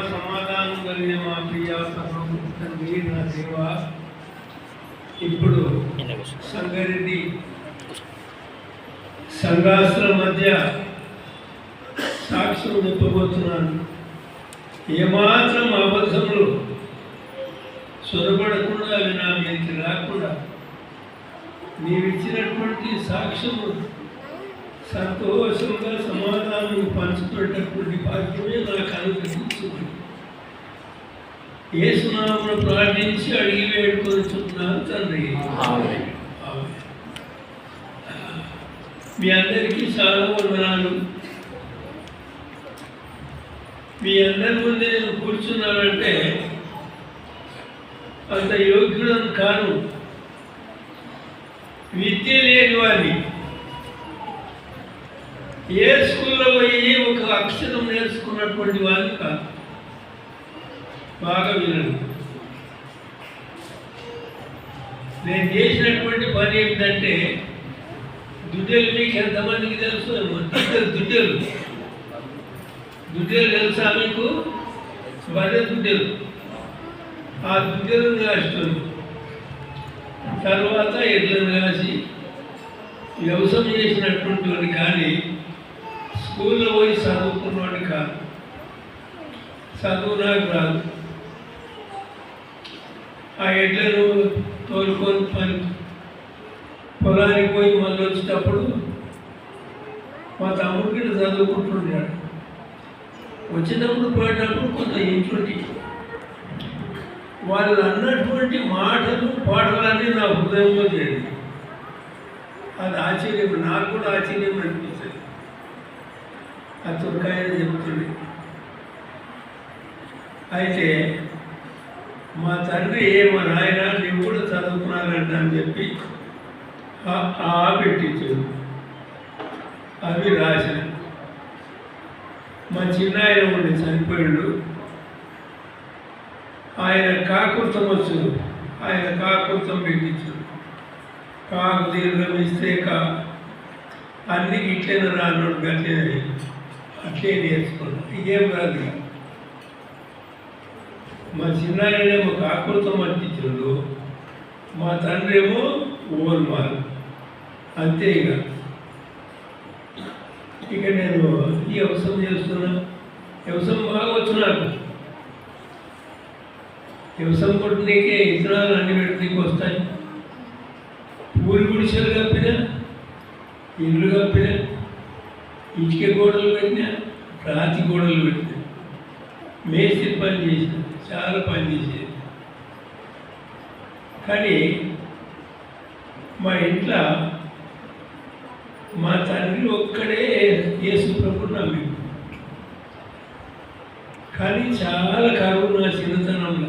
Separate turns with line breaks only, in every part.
సమాధానం కలిగిన మా ప్రియ తండ్రి నా దేవ, ఇప్పుడు సంగారెడ్డి సంఘాస్తుల మధ్య సాక్ష్యం చెప్పబోతున్నాను. ఏమాత్రం అబద్ధములు చొరబడకుండా అవి నా మీదకి రాకుండా నీవిచ్చినటువంటి సాక్ష్యము సంతోషంగా సమాధానం పంచుకునేటటువంటి భాగ్యమే నాకు అనుగ్రహించుకుంది. యేసు నామమున ప్రార్థించి అడిగి వేడుకొనుచున్నాను తండ్రి. మీ అందరికీ చాలా వందనాలు. మీ అందరి ముందు నేను కూర్చున్నానంటే అంత యోగ్యులను కాను. విద్య లేని వారిని ఏ స్కూల్లో పోయి ఒక అక్షరం నేర్చుకున్నటువంటి వారిని కాదు. బాగా వినండి. నేను చేసినటువంటి పని ఏమిటంటే, దుడ్డలు మీకు ఎంతమందికి తెలుసు? దుడ్డలు తెలుసా మీకు? వరే దుడ్డలు. ఆ దుడ్డలను కాస్తాను. తర్వాత ఎడ్లను కాసి వ్యవసాయం చేసినటువంటి వాడిని కానీ స్కూల్లో పోయి చదువుకున్నవాడిని కాదు. చదువు నాకు రాదు. ఆ ఎడ్లను తోలుకొని పని పొలానికి పోయి మళ్ళీ వచ్చేటప్పుడు మా తమ్ముడికి చదువుకుంటున్నాడు. వచ్చేటప్పుడు పోయేటప్పుడు కొంత ఇంట్లోకి వాళ్ళు అన్నటువంటి మాటలు పాటలన్నీ నా హృదయంలో చేయండి. అది ఆశ్చర్యం, నాకు కూడా ఆశ్చర్యం అనిపిస్తుంది. ఆ తుర్కాయన చెప్తుంది. అయితే మా తండ్రి మా నాయన నీవు కూడా చదువుకున్నారంట అని చెప్పి పెట్టించాడు. అవి రాసిన మా చిన్న ఆయన ఉండి చనిపోయాడు. ఆయన కాకృతం వచ్చు. ఆయన కాకృతం పెట్టించాడు. కాకు దీర్ఘం ఇస్తే అన్ని ఇట్లైనా రానోడు గట్లే అట్లే నేర్చుకున్నాం. ఇదేం రాదు. మా చిన్నాయనేమో కాకృతం అంటించాడు, మా తండ్రి ఏమో ఓల్మాల్. అంతే. ఇక నేను ఈ వ్యవసాయం చేస్తున్నా. వ్యవసాయం బాగా వచ్చు నాకు. వ్యవసాయం కొట్టనీకే ఇతరాలు అన్ని పెట్టడానికి వస్తాయి. పూరి గుడిసెలు కప్పినా, ఇల్లు కప్పినా, ఇటుక గోడలు పెట్టినా, రాతి గోడలు పెట్టినా, మేస్త్రి పని చేసిన, చాలా పని చేసేది. కానీ మా ఇంట్లో మా తండ్రి ఒక్కడే యేసు ప్రభువుని నమ్మి. కానీ చాలా కరువు నా చిన్నతనంలో.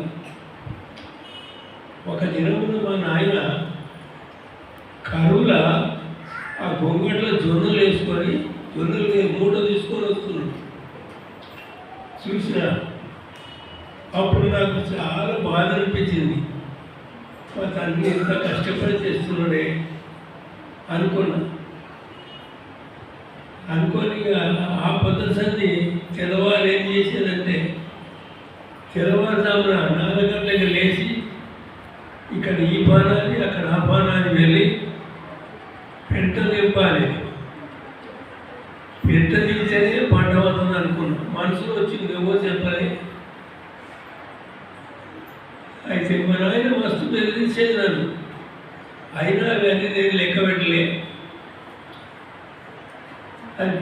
ఒక దినమున మా నాయన కరువుల ఆ గొంగట్లో జొన్నలు వేసుకొని జొన్నలు మూట తీసుకొని వస్తున్నాడు. చూసిన అప్పుడు నాకు చాలా బాధ అనిపించింది. మా తండ్రి ఎంత కష్టపడి చేస్తున్నాడే అనుకున్నా. అనుకొని ఆ పద్ధతి తెల్లవారు ఏం చేసేదంటే, తెల్లవారుజామున 4 గంటలకు లేచి ఇక్కడ ఈ పానాన్ని అక్కడ ఆ పానాన్ని వెళ్ళి పెంట నింపాలి. పెంట దించేదే పంట అవుతుంది అనుకున్నాం. మనసులో వచ్చింది ఏవో చెప్పాలి. అయితే మా నాయన మస్తు బెదిరించేది నన్ను. అయినా అవన్నీ నేను లెక్క పెట్టలే. అది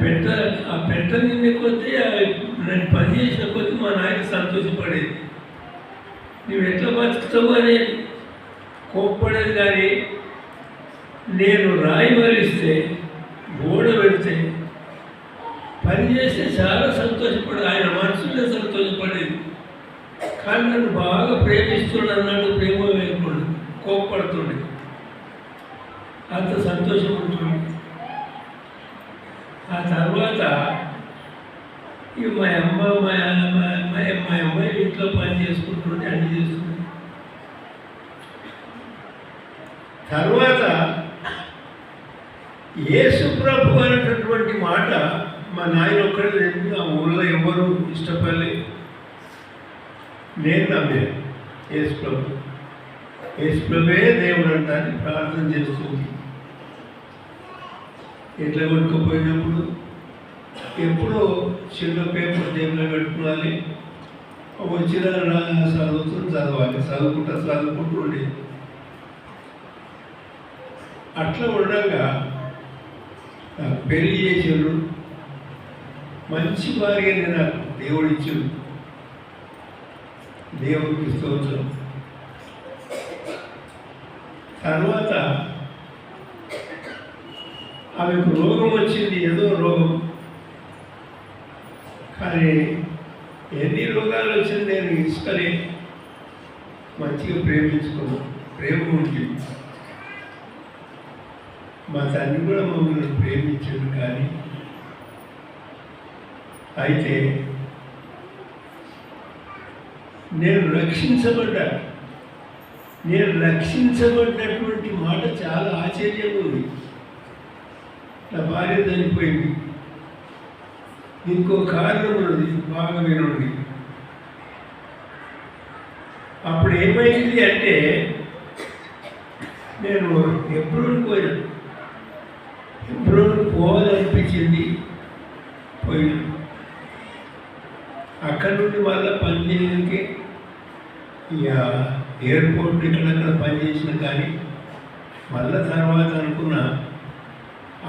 ఆ పెంట నిండే కొద్దీ నేను పని చేసిన కొద్దీ మా నాయన సంతోషపడేది. నువ్వు ఎట్లా బతుకుతావు అనేది కోప్పడేది. కానీ నేను రాయి మరిస్తే గోడ పెడితే పని చేస్తే చాలా సంతోషపడేది. ఆయన మనసులో సంతోషపడేది. కానీ నన్ను బాగా ప్రేమిస్తున్నాడు అన్నాడు. ప్రేమ లేకుండా కోప్పడుతుండే. అంత సంతోషం ఉంటుంది. ఆ తర్వాత ఇక మా అమ్మాయి ఇంట్లో పని చేసుకుంటుండే, అన్ని చేస్తుండే. తర్వాత యేసు ప్రభు అనేటటువంటి మాట మా నాయన ఒక్కడే లేదు. ఆ ఊళ్ళో ఎవరు ఇష్టపడలేదు. నేను నమ్మాను యేసు ప్రభు. యేసు ప్రభువే దేవుడు అంటాన్ని ప్రార్థన చేస్తుంది. ఎట్లా కొట్టుకుపోయినప్పుడు ఎప్పుడో చిన్న పేపర్ టేబుల్లో పెట్టుకోవాలి, వచ్చిన చదవాలి, చదువుకుంటూ ఉండేది. అట్లా ఉండగా పెళ్లి చేసాడు. మంచి భార్యని నాకు దేవుడు ఇచ్చాడు. దేవుడికి స్తోత్రం. తర్వాత ఆమెకు రోగం వచ్చింది, ఏదో రోగం. కానీ ఎన్ని రోగాలు వచ్చింది నేను ఇసుకలే మంచిగా ప్రేమించుకున్నాను. ప్రేమ ఉంటుంది. మా తండ్రి కూడా మమ్మల్ని ప్రేమించాడు. కానీ అయితే నేను రక్షించబడ్డటువంటి మాట చాలా ఆశ్చర్యంగా ఉంది. నా భార్య చనిపోయింది. ఇంకో కారణం ఉన్నది, బాగా వినండి. అప్పుడు ఏమైంది అంటే నేను ఎబ్రోన్ పోయాను. ఎబ్రోన్ పోవాలనిపించింది, పోయాను. అక్కడి నుండి మళ్ళీ పని చేయడానికి ఇక ఎయిర్పోర్ట్ ఇక్కడక్కడ పనిచేసిన. కానీ మళ్ళీ తర్వాత అనుకున్నా,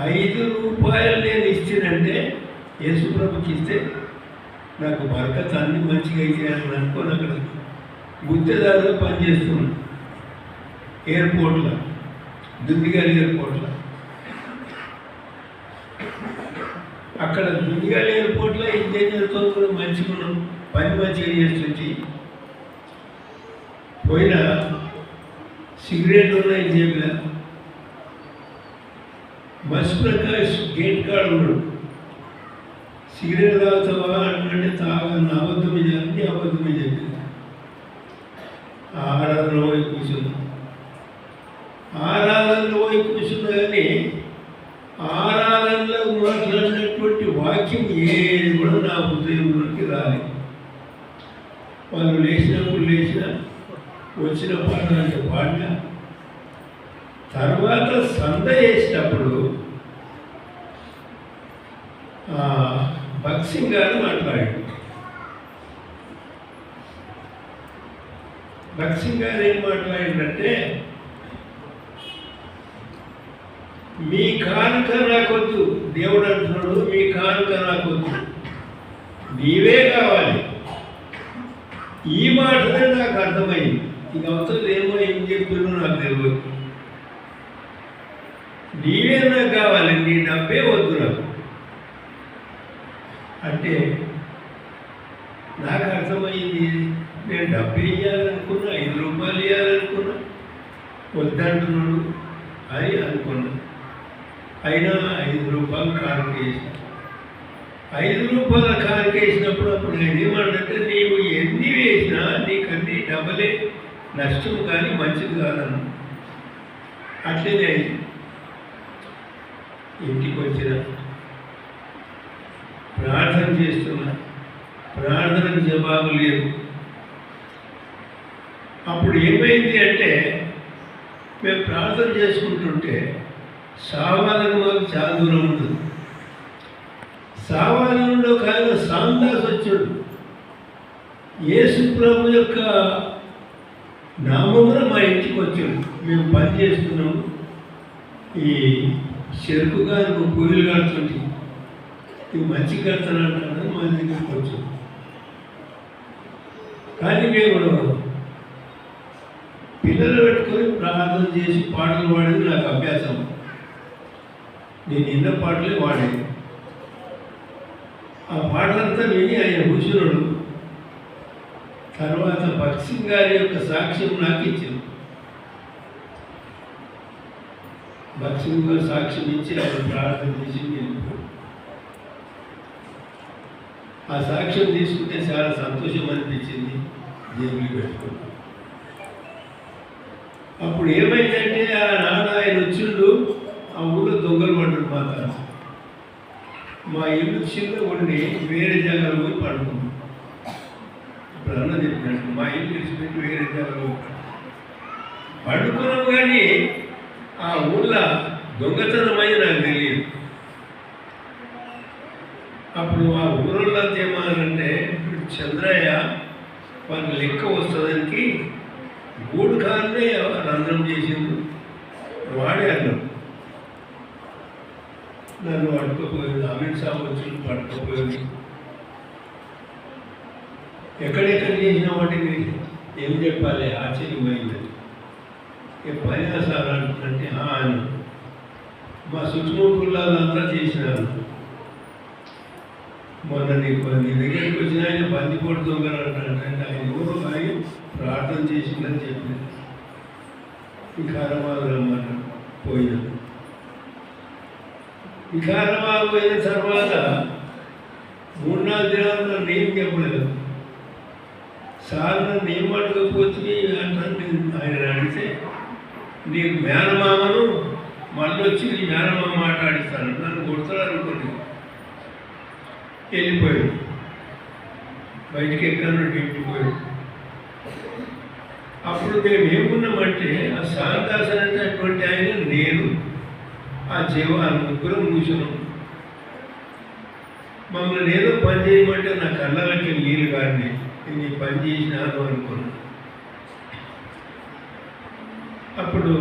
5 రూపాయలు నేను ఇచ్చినంటే యేసుప్రభుకి ఇస్తే నాకు బరకత్ అన్ని మంచిగా అయితే అని అనుకోని అక్కడ గుత్తేదారుగా పనిచేస్తున్నాను ఎయిర్పోర్ట్లో, దుండిగల్ ఎయిర్పోర్ట్లో. అక్కడ దుండిగల్ ఎయిర్పోర్ట్లో ఇంజనీర్తో కూడా మంచిగా ఉన్నాం, పని మంచిగా చేస్తుంటే పోయిన సిగరెట్లు ఉన్నాయి జేబులో. బస్ ప్రకాష్ గేట్ కాడ ఉన్నాడు. సిగరెట్ తాగుతావా అంటే తాగన్న, అబద్ధమే అన్ని అబద్ధమే చెప్పింది. ఆరాధనలో పోయి కూర్చున్నా. ఆరాధనలో పోయి కూర్చున్నా. కానీ ఆరాధనలో మాట్లాడినటువంటి వాక్యం ఏది కూడా నా హృదయంలోకి రాలేదు. వాళ్ళు లేచినప్పుడు లేచిన, వచ్చిన పాట అంటే పాడిన. తర్వాత సంద చేసినప్పుడు భక్సింగ్ గారు మాట్లాడాడు. భక్సింగ్ గారు ఏం మాట్లాడిందంటే, మీ కానుక నాకొద్దు, దేవుడు అంటున్నాడు, మీ కానుక నాకొద్దు, నీవే కావాలి. ఈ మాటనే నాకు అర్థమైంది. ఇక అవసరం ఏమో ఏం చెప్పారో నాకు తెలియదు. నీవే నాకు కావాలి, నీ డబ్బే వద్దు నాకు అంటే నాకు అర్థమైంది. నేను డబ్బే ఇవ్వాలనుకున్నా, 5 రూపాయలు ఇవ్వాలనుకున్నా, వద్దంటున్నాడు అని అనుకున్నా. అయినా 5 రూపాయలు కానుక వేసిన. 5 రూపాయల కానుక వేసినప్పుడు అప్పుడు నేను ఏమంటే, నీవు ఎన్ని వేసినా నీకన్నీ డబ్బలే నష్టం, కానీ మంచిది కాదన్న. అట్లనే ఇంటికి వచ్చిన, ప్రార్థన చేస్తున్నా, ప్రార్థనకు జవాబు లేదు. అప్పుడు ఏమైంది అంటే, మేము ప్రార్థన చేసుకుంటుంటే సావాలను మాకు చాలా దూరం ఉంటుంది. సావాలంలో కానీ సాందాస్ వచ్చాడు. యేసు ప్రభు యొక్క నామమున మా ఇంటికి వచ్చాడు. మేము పని చేస్తున్నాము. ఈ చెరుకు గారు పూలు కడుతుంటే ఇవి మంచి కడతానంటాడు. మా దగ్గరికి వచ్చాడు. కానీ మేము పిల్లలు పెట్టుకొని ప్రార్థన చేసి పాటలు పాడేది నాకు అభ్యాసం. నేను ఎన్న పాటలే వాడేది. ఆ పాటలంతా విని ఆయన కూర్చున్నాడు. తర్వాత భక్సింగ్ గారి యొక్క సాక్ష్యం నాకు ఇచ్చింది. భక్సింగ్ గారు సాక్ష్యం ఇచ్చి ఆయన ప్రార్థన చేసి వెళ్ళిపోయాడు. ఆ సాక్ష్యం తీసుకుంటే చాలా సంతోషం అనిపించింది. జేబులు పెట్టుకున్నాను. అప్పుడు ఏమైందంటే, ఆనాడు ఆయన వచ్చిండు. ఆ ఊళ్ళో దొంగలు పడ్డాడు. మా ఇల్లు చిన్న ఉండి వేరే జాగాలో పోయి పడుకున్నాం. ఇప్పుడు అన్న చెప్పినట్టు మా ఇల్లు విడిచిపెట్టి వేరే జాగాలో పడుకున్నాం. కానీ ఆ ఊళ్ళో దొంగతనమని నాకు తెలియదు. అప్పుడు ఆ ఊళ్ళో ఏమన్నారంటే, ఇప్పుడు చంద్రయ్య వాళ్ళకి లెక్క వస్తుందానికి గూడు కాలనే రంధ్రం చేసిండు, వాడే అన్నం. నన్ను పట్టుకోపోయింది, అమిత్ షా వచ్చి పట్టుకోపోయింది. ఎక్కడెక్కడ చేసిన వాటిని ఏం చెప్పాలి, ఆశ్చర్యమైంది. పైన సార్ అంటే అని మా చుట్టుముట్టులంతా చేసినాను. మొన్న నీ దగ్గరికి వచ్చిన ఆయన బందిపోటు దొంగలు అంటే ఆయన ఎవరు ఆయన ప్రార్థన చేసిందని చెప్పింది. వికారాబాద్ రమ్మని పోయినా. వికారాబాద్ పోయిన తర్వాత 3-4 దినాలు నన్ను ఏం చెప్పలేదు. సార్ నన్ను ఏం అడగకపోతే అంటే ఆయన అడిగితే, నీకు మేనమామను మళ్ళీ వచ్చి నీ మేనమామ మాట్లాడిస్తాను, నన్ను కొడతాడు అనుకోండి. వెళ్ళిపోయాడు, బయటికి ఎక్కడో దింపిపోయాడు. అప్పుడు మేము ఏమున్నామంటే, ఆ శాంతాసన్ అంటే అటువంటి ఆయన, నేను ఆ ముగ్గురం కూర్చున్నాం. మమ్మల్ని ఏదో పని చేయమంటే నా కళ్ళకి నీళ్ళు కానీ నేను పని చేసినాను అనుకున్నాను. అప్పుడు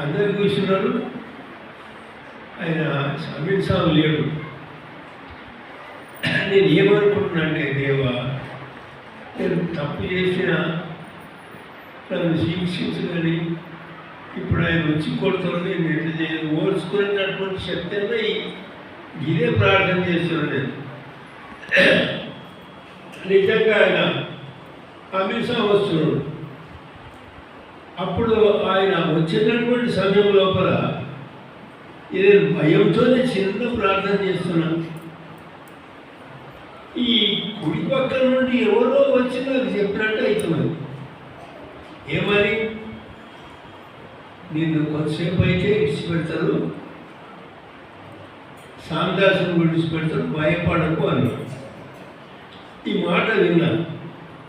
అందరు కూర్చున్నారు. ఆయన అమిత్ షా లేడు. నేను ఏమనుకుంటున్నానంటే, దేవా నేను తప్పు చేసిన నన్ను శిక్షించు, కానీ ఇప్పుడు ఆయన వచ్చి కొడుతున్నాడు, నేను ఎట్లా చేయాలి, ఓర్చుకునేటటువంటి శక్తి అన్నా ఇదే ప్రార్థన చేస్తున్నాను నేను. నిజంగా ఆయన అమిత్ షా వస్తున్నాడు. అప్పుడు ఆయన వచ్చేటటువంటి సమయం లోపల నేను భయంతోనే చిన్న ప్రార్థన చేస్తున్నాను. ఈ కుడి పక్కన నుండి ఎవరో వచ్చి నాకు చెప్పినట్టు అవుతున్నది. ఏమని, నిన్ను కొంతసేపు అయితే విడిచిపెడతారు, సాందాసును విడిచిపెడతారు, భయపడకు అని. ఈ మాట విన్నా.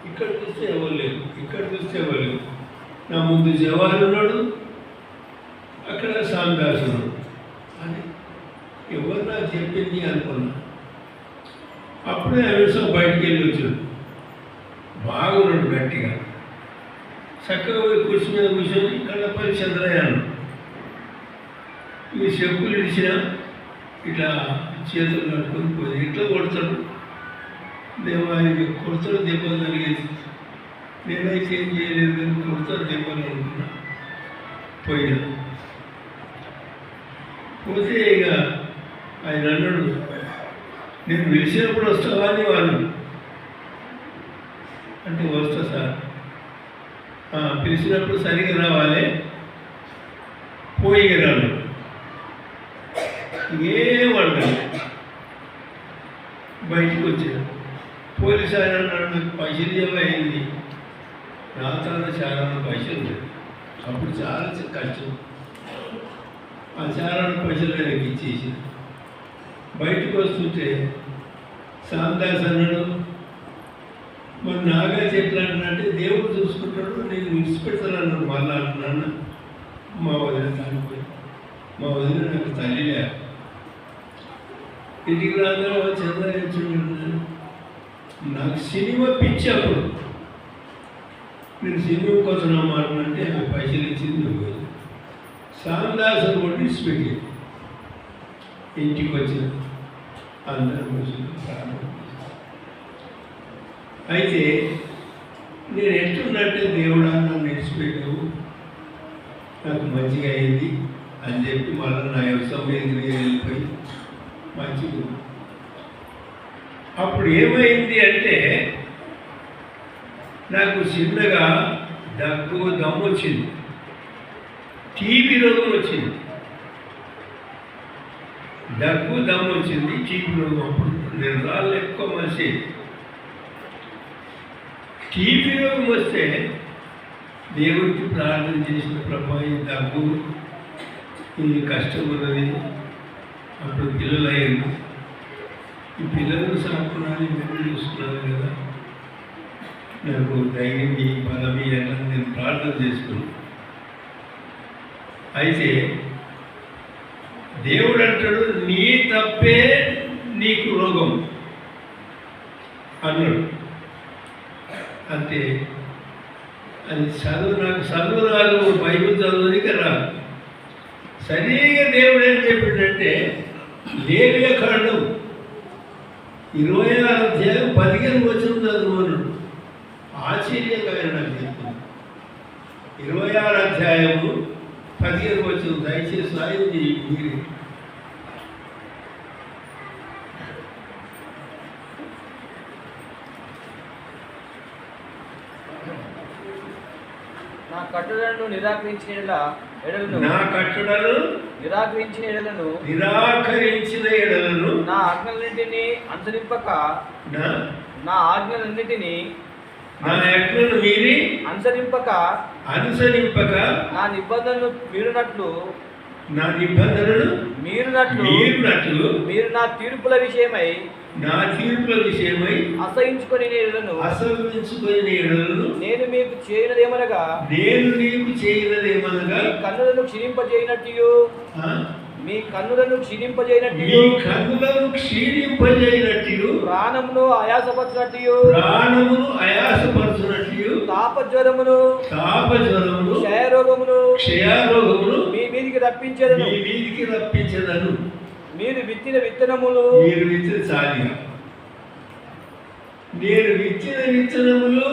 ఇక్కడ చూస్తే ఎవరు లేదు, ఇక్కడ చూస్తే ఎవరు లేదు. నా ముందు జవాన్ ఉన్నాడు, అక్కడ సాందాసు ఉన్నాడు. అని ఎవరు నాకు చెప్పింది అనుకున్నా. అప్పుడే అమిత్ బయటికి వెళ్ళి వచ్చాడు. బాగున్నాడు గట్టిగా, చక్కగా పోయి కుర్చీ మీద కూర్చొని కళ్ళపల్లి చంద్రయ్యాను. ఈ చెప్పులు ఇడిచినా ఇట్లా చేతులు కట్టుకొని పోయి ఇట్లా కొడతాడు. దేవానికి కొడతాడు, దెబ్బలు కలిగేది. నేనైతే ఏం చేయలేదు, కానీ కొడతాడు దెబ్బలు అనుకున్నా. పోయినా పోతే ఇక ఆయన అన్నాడు, నేను పిలిచినప్పుడు వస్తావా అని. వాళ్ళు అంటే వస్తా సార్, పిలిచినప్పుడు సరిగ్గా రావాలి, పోయి రాను. ఏం అడగాలి. బయటికి వచ్చాను. పోలీసు ఆయన అన్నాడు, నాకు పైసలు ఏమైంది, నా తన చాలా పైసలు లేదు. అప్పుడు చాలా కష్టం. ఆ చాలా పైసలు ఆయనకి ఇచ్చేసి బయటకు వస్తుంటే సాందాస్ అన్నాడు, మరి నాగా చెప్పాలంటే దేవుడు చూసుకుంటాడు, నేను విడిచిపెడతాను మళ్ళా అంటున్నాను. మా వదిన తాగిపోయి, మా వదిన నాకు తల్లి లే. ఇంటికి రాగా చంద్రయ్య నాకు సినిమా పిచ్చి. అప్పుడు నేను సినిమా కోసం మాట్లాడంటే ఆమె పైసలు ఇచ్చింది నువ్వు. సాందాసును కూడా విడిచిపెట్టి ఇంటికి వచ్చిన అందరూ అయితే నేను ఎట్లున్నట్టే దేవుడా నన్ను విడిచిపెట్టావు, నాకు మంచిగా అయింది అని చెప్పి మళ్ళీ నా వ్యవసాయం మీద వెళ్ళిపోయి మంచిగా. అప్పుడు ఏమైంది అంటే, నాకు చిన్నగా దమ్ము వచ్చింది, టీబీ రోగం వచ్చింది. దమ్ము వచ్చింది, టీబీ రోగం. అప్పుడు నేను రాళ్ళు ఎక్కువ మనిషి. టీబీ రోగం వస్తే దేవుడికి ప్రార్థన చేసిన, ప్రభా ఈ దగ్గు, ఈ కష్టం ఉన్నది. అప్పుడు పిల్లలు అయ్యారు. ఈ పిల్లలను సాకున్నాను, మేము చూసుకున్నాను కదా, నాకు ధైర్యం బలమి అని నేను ప్రార్థన చేసుకున్నాను. అయితే దేవుడు అంటాడు, నీ తప్పే నీకు రోగం అన్నాడు. అంతే, అది నాకు చదువు రాదు, బైబిల్ చదువునికి రాదు. సరిగా దేవుడు ఏం చెప్పిందంటే, లేవియా కాండం 26 అధ్యాయం 15 వచనం చదువున్నాడు. ఆశ్చర్యంగా నాకు చెప్తుంది. 26 అధ్యాయము 15 వచనం దయచేసి రాయింది మీరు.
నా కట్టడలను నిరాకరించిన ఎడలను నా ఆజ్ఞలన్నింటినీ అనుసరింపక నా ఆజ్ఞలన్నింటినీ అనుసరింపక నా నిబంధనలు మీరునట్లు మీరు నా తీర్పుల విషయమై అసహించుకొని నేను మీకు చేయనదేమనగా కన్నులను క్షీణింపజేయనట్టు మీ కన్నులను క్షీణింపజేయనట్టు ప్రాణమును ఆయాసపరచునట్టు తాపజ్వరమును క్షయరోగమును మీ మీదికి రప్పించేదను. మీరు విత్తిన విత్తనములు
నేను విత్తిన విత్తనములు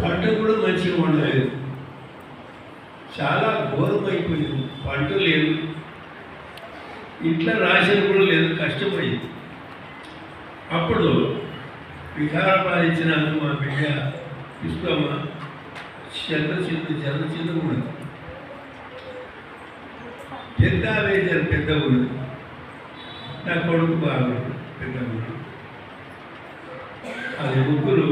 పంట కూడా మంచిగా ఉండలేదు, చాలా ఘోరమైపోయింది. పంట లేదు, ఇంట్లో రాసిన కూడా లేదు, కష్టమైంది. అప్పుడు వికారాబాదించిన మా బిడ్డ పుష్పమ్మ చిన్న ఉన్నది, పెద్ద ఉన్నది. నా కొడుకు బాగుంది, పెద్ద ఉన్నది. అది ముగ్గురు,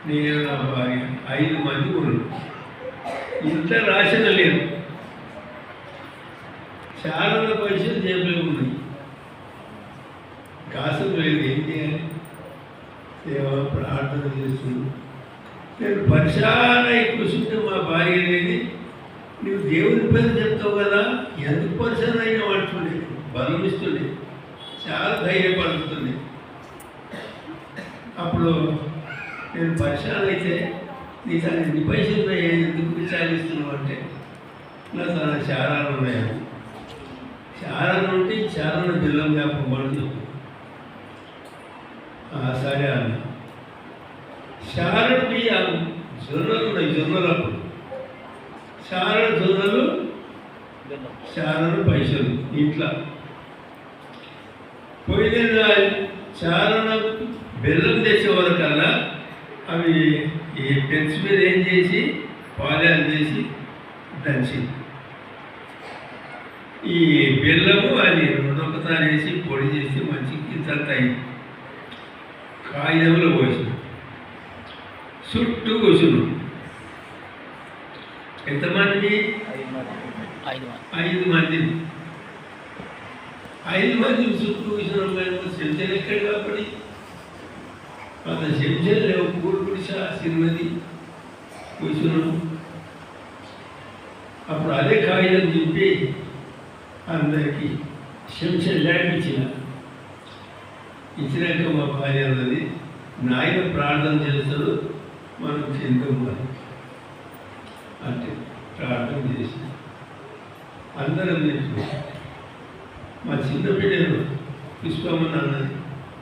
నేను నా భార్య, 5 మంది ఉన్నది. ఇంట్లో రాసిన లేదు, చాలా పైసలు జేబులో ఉన్నాయి, కాసం లేదు. ఏం చేయాలి? ప్రార్థన చేస్తున్నాను. నేను పరిశాలై కూర్చుంటే మా భార్య అనేది, నువ్వు దేవుని పేరు చెప్తావు కదా, ఎందుకు పరిశాన అయినా అంటుండే, బలం ఇస్తుండే, చాలా ధైర్యపడుతుంది. అప్పుడు నేను పరిశాన అయితే, నీ సార్ ఎన్ని పైసలు ఉన్నాయి, ఎందుకు విచారిస్తున్నావు అంటే, నా చాలా చారాలు ఉన్నాయని. చారాలు ఉంటే చారాలు బెల్లం వ్యాపకపడుతూ సరే అన్న. చారడు బియ్యాలు జొన్నలు ఉన్నాయి, జొన్నలప్పుడు చారడు పైసలు ఇంట్లో పోయిన చారణ బెల్లం తెచ్చేవరకల్లా అవి ఈ పెన్స్ మీద ఏం చేసి పాలయాలు చేసి దంచి ఈ బెల్లము అది రెండొకసారి వేసి పొడి చేసి మంచి ఇంతంత అయింది. కాగితంలో పోసిన చుట్టూ కూర్చున్నాం. ఎంతమంది? 5 మంది. 5 మంది చుట్టూ కూర్చున్నాం. చెంచాలు ఎక్కడ కాబట్టి అంత చెంచాలు లేవు, కూడుకుడి చిన్నది కూర్చున్నాం. అప్పుడు అదే కాగితం దింపి అందరికీ చెంచాలు ఇచ్చినాక మా భార్య అన్నది, నాయన ప్రార్థన చేస్తాడు, మనం చెందుకోవాలి అంటే ప్రార్థన చేసి అందరం చేసి మా చిన్న బిడ్డను పుష్పమ్మని అన్నది,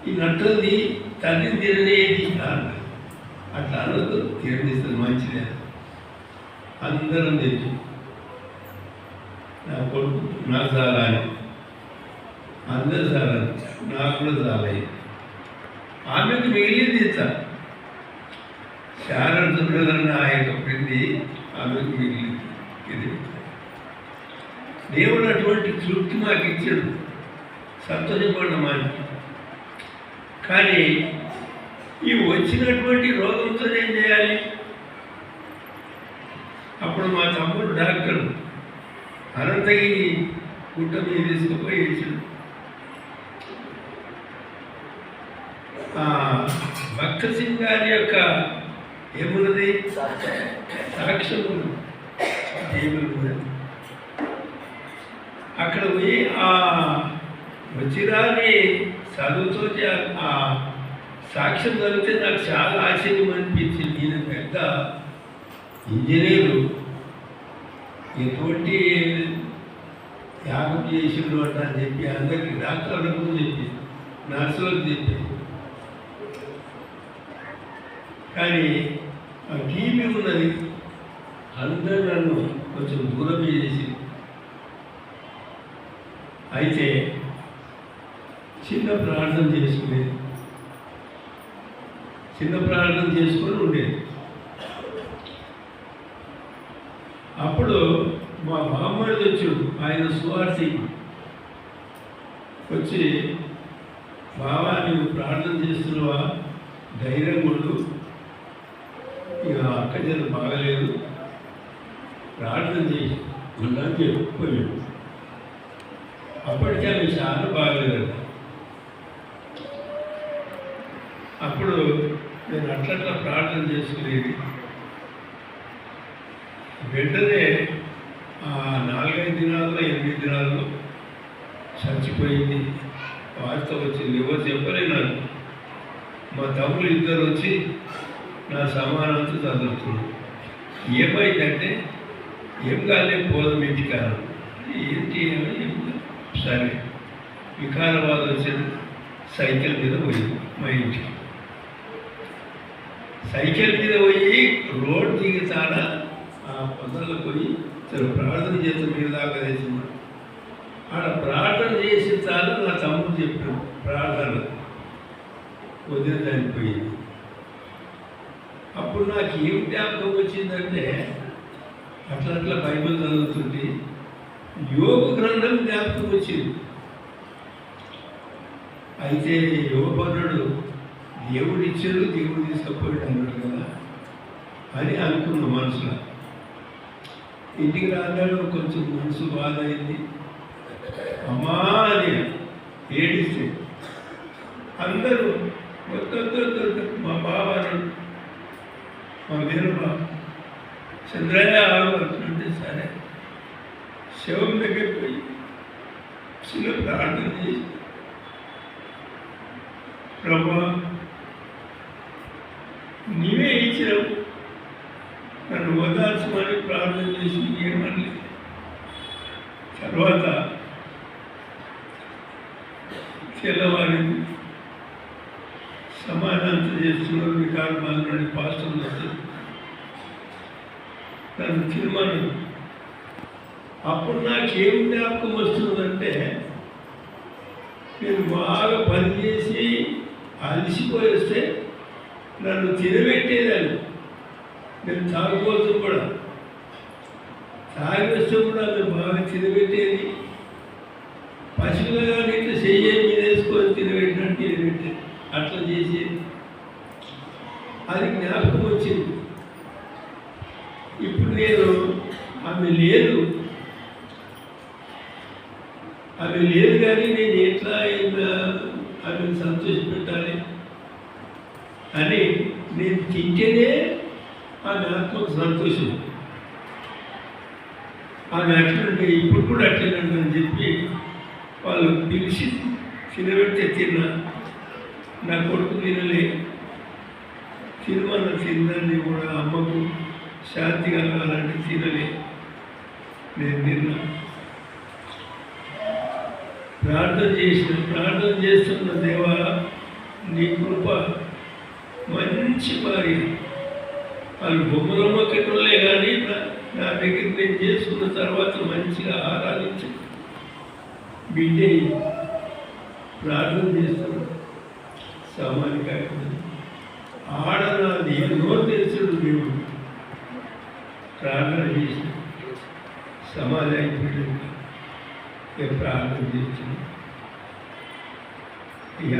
ఈ నట్టది తల్లిని తిననేది అన్నది. అట్లా అనొద్దు, తిరగనిస్తుంది, మంచిదే. అందరం తెచ్చు, నా కొడుకు నాకు చాలా అని, అందరూ చాలా, నాకు కూడా చాలా. ఆమెకు మిగిలింది ఇంత శారదన్న ఆ యొక్క పిండి ఆమెకు మిగిలింది. ఇది దేవుడు అటువంటి తృప్తి మాకు ఇచ్చాడు, సంతోషపడ్డమానికి. కానీ ఈ వచ్చినటువంటి రోగంతో ఏం చేయాలి? అప్పుడు మా తమ్ముడు డాక్టర్ అనంతగిరి గుట్ట మీద తీసుకుపోయి ఇచ్చాడు. భక్త సింగ్ గారి యొక్క ఏమున్నది సాక్ష్యం దేవుడు అక్కడ పోయి ఆ వచ్చిరాని చదువుతో ఆ సాక్ష్యం చదివితే నాకు చాలా ఆశ్చర్యం అనిపించింది. నేను పెద్ద ఇంజనీరు, ఎటువంటి యాగం చేసిండు అంట అని చెప్పి అందరికీ డాక్టర్లకు చెప్పి నర్సులకు చెప్పి, కానీ ఆ టీవీ ఉన్నది అందరూ నన్ను కొంచెం దూరం చేసి, అయితే చిన్న ప్రార్థన చేసుకునేది, చిన్న ప్రార్థన చేసుకొని ఉండేది. అప్పుడు మా బామ్మడిది వచ్చాడు, ఆయన సువార్తి వచ్చి, బావా నువ్వు ప్రార్థన చేస్తున్నావా, ధైర్యం ఉండు, ఇక అక్క జన బాగలేదు, ప్రార్థన చేసి ఉండని చెప్పిపోయాడు. అప్పటికే ఆమె చాలా బాగలేదు. అప్పుడు నేను అట్లట్లా ప్రార్థన చేసుకునేది. వెంటనే 4-5 దినాల్లో 8 దినాల్లో చచ్చిపోయింది. వార్త వచ్చింది, ఎవరు చెప్పలేదు నాకు. మా తమ్ముళ్ళు ఇద్దరు వచ్చి నా సమానంతో చదువుతున్నారు. ఏమైందంటే ఏం కాలే, పోదాం ఇంటికారం. ఏంటి ఏం సరే వికారాబాద్ వచ్చాడు, సైకిల్ మీద పోయింది మా ఇంటికి. సైకిల్ మీద పోయి రోడ్ దిగుతాడా ఆ పొదల్లో పోయి ప్రార్థన చేస్తే మీరు దాకా చేసిన ఆడ ప్రార్థన చేసిన చాలు నా తమ్ముడు చెప్పాడు ప్రార్థన వదిన చనిపోయింది. అప్పుడు నాకు ఏం జ్ఞాపకం వచ్చిందంటే, అట్లా బైబిల్ చదువుతుంటే యోగ గ్రంథం జ్ఞాపకం వచ్చింది. అయితే యోగపరుడు దేవుడు ఇచ్చాడు, దేవుడు తీసుకుపోయాడు అన్నాడు కదా అని అనుకున్న మనసులో. ఇంటికి రాగాడు కొంచెం మనసు బాధ అయింది. అమ్మా అని ఏడిస్తే అందరూ మా బాబా మా వేరు బాబు చంద్రయ్య అంటే సరే శవం దగ్గర పోయి చిన్న ప్రార్థన చేసి, ప్రభా నీవే ఇచ్చినావు, నన్ను ఓదార్చమని ప్రార్థన చేసి ఏమని. తర్వాత తెల్లవారింది, సమాధానం చేస్తున్నారు వికారాబాద్ నుండి పాస్టర్లు వచ్చి నన్ను తీర్మానం. అప్పుడు నాకేం జ్ఞాపకం వస్తుందంటే, నేను బాగా పనిచేసి అలసిపోయి వస్తే నన్ను తినబెట్టేదాన్ని. నేను తాగిపోతూ కూడా తాగి వస్తే కూడా నన్ను బాగా తినబెట్టేది. పశువులుగా ఇట్లా చెయ్యి మీద వేసుకొని తినబెట్టినట్టు తినబెట్టేది, అట్లా చేసేది. అది జ్ఞాపకం వచ్చింది. ఇప్పుడు నేను ఆమె లేదు కానీ నేను ఎట్లా ఆమెను సంతోషపెట్టాలి అని నేను తింటేనే ఆమె ఆత్మకు సంతోషం. ఆమె అట్లంటే ఇప్పుడు కూడా అట్లేనండి అని చెప్పి వాళ్ళు పిలిచి తినబెడితే తిన్నా. నా కొడుకు తినలే, తినమన్న తిందని కూడా అమ్మకు శాంతి కలగాలంటే తినలే. నేను తిన్నా, ప్రార్థన చేస్తున్న దేవా నీ కృప మంచి భార్య. వాళ్ళు బొమ్మలమ్మకెట్లే కానీ నా దగ్గర నేను చేసుకున్న తర్వాత మంచిగా ఆరాధించి బిడ్డే ప్రార్థన చేస్తున్నాను. సామాన్య ఆడనాది ఎన్నో తెలుసుడు దేవుడు. ప్రార్థన చేసి సమాధానం ప్రార్థన చేస్తున్నాను. ఇక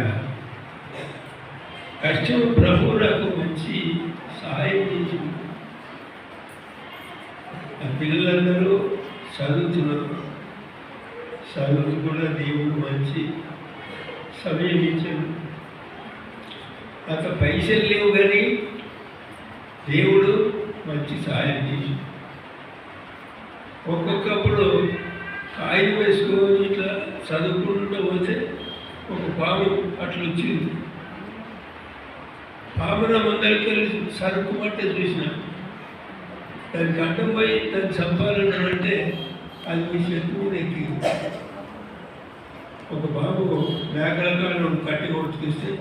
కష్టం ప్రభు నాకు మంచి సహాయం చేసింది. ఆ పిల్లలందరూ చదువుతున్నారు, చదువు కూడా దేవుడు మంచి సమయం ఇచ్చాడు. అంత పైసలు లేవు కానీ దేవుడు మంచి సహాయం చేసి ఒక్కొక్కప్పుడు కాయిన్ వేసుకొని ఇట్లా చదువుకుంటూ పోతే ఒక పాము అట్లా వచ్చింది. పామున ముందరికి వెళ్ళి సరుకు పట్టే చూసిన దానికి అడ్డం పోయి దాన్ని చంపాలన్నానంటే అది మీ చెట్టు మీద ఎక్కి ఒక బాబు మేకల కాళ్ళు కట్టి కొట్టుకొస్తే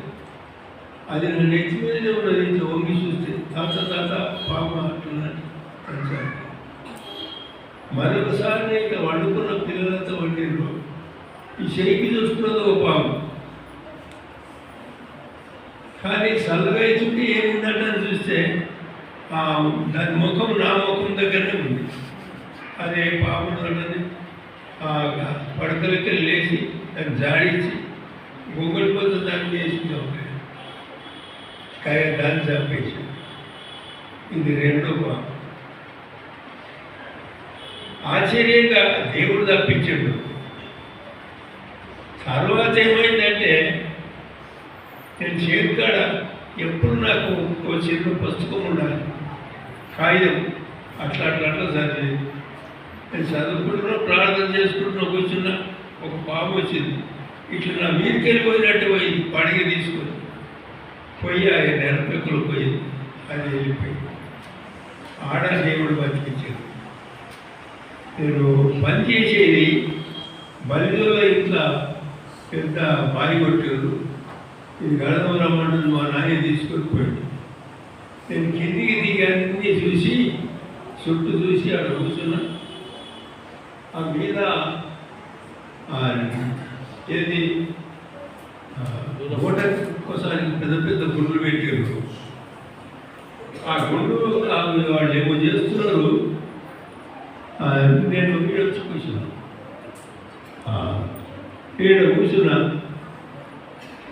అది నా నెత్తి మీదనే ఉన్నది. ఇంట్లో వంగి చూస్తే తాత పాము అంటున్నాడు. మరొకసారి ఇట్లా వండుకున్న పిల్లలతో వండిరు. ఈ చెయ్యికి చూసుకున్నది ఒక పాము. కానీ చల్లగా చుట్టి ఏముందంటే చూస్తే దాని ముఖం నా ముఖం దగ్గరనే ఉంది. అదే పాము అన్నది పడకలకి లేచి దాన్ని జాడించి గొంగళిపోతే దాన్ని వేసి దాన్ని చంపేసి ఇది రెండో పాము. ఆశ్చర్యంగా దేవుడు తప్పించాడు. తర్వాత ఏమైందంటే నేను చేరుకాడ ఎప్పుడు నాకు ఒక చిన్న పుస్తకం ఉండాలి, కాగితం అట్లా చదివేది. నేను చదువుకుంటున్నా ప్రార్థన చేసుకుంటున్నా కూర్చున్నా ఒక పాము వచ్చింది. ఇట్లా నా మీదకి వెళ్ళిపోయినట్టు పోయింది. పడిగి తీసుకొని పోయి ఆ నెరపెక్కులు పోయింది. అది వెళ్ళిపోయింది. ఆడ దేవుడు బతికించాడు. నేను పని చేసేది బలిలో ఇంట్లో పెద్ద బావి కొట్టారు. ఇది గడదం రమ్మంటుంది. మా నాన్న తీసుకొని పోయాడు. నేను కిందికి దిగాన్ని చూసి చుట్టూ చూసి ఆడ కూర్చున్నా. ఆ మీద ఏది ఓట కోసానికి పెద్ద పెద్ద గుండ్లు పెట్టారు. ఆ గుండు వాళ్ళు ఏమో చేస్తున్నారు. నేను వచ్చి కూర్చున్నా.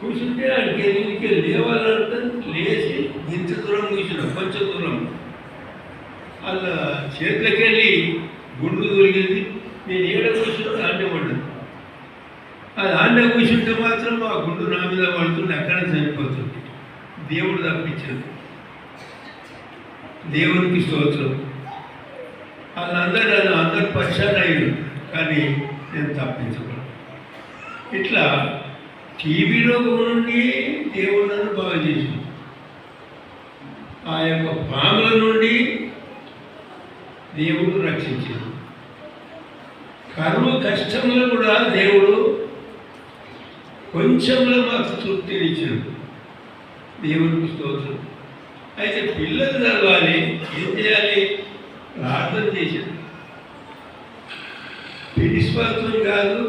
కూర్చుంటే ఆయనకి ఎన్నికే లేవాలంటే లేచి ఇంత దూరం కూర్చున్నా. కొంచెం దూరం అలా చేతులకి వెళ్ళి గుండు దొరికింది. నేను ఏడ కూర్చున్నా ఆండే పడ్డది. అది ఆండే కూర్చుంటే మాత్రం ఆ గుండు నా మీద పడుతుంటే అక్కడ చనిపోతుంది. దేవుడు తప్పించాడు. దేవునికి స్తోత్రం. అందరు పశ్చాత్తాపం అయ్యారు, కానీ నేను తప్పించకూడదు. ఇట్లా టీబీ రోగం నుండి దేవుడు నన్ను బాగా చేసింది. ఆ యొక్క పాముల నుండి దేవుడు రక్షించాడు. కరువు కష్టంలో కూడా దేవుడు కొంచెంలో మాకు తృప్తినిచ్చాడు. దేవుడికి స్తోత్రం. అయితే పిల్లలు చదవాలి, ఏం చేయాలి? ప్రార్థన చేశాడు. ప్రిన్సిపాల్తో కాదు,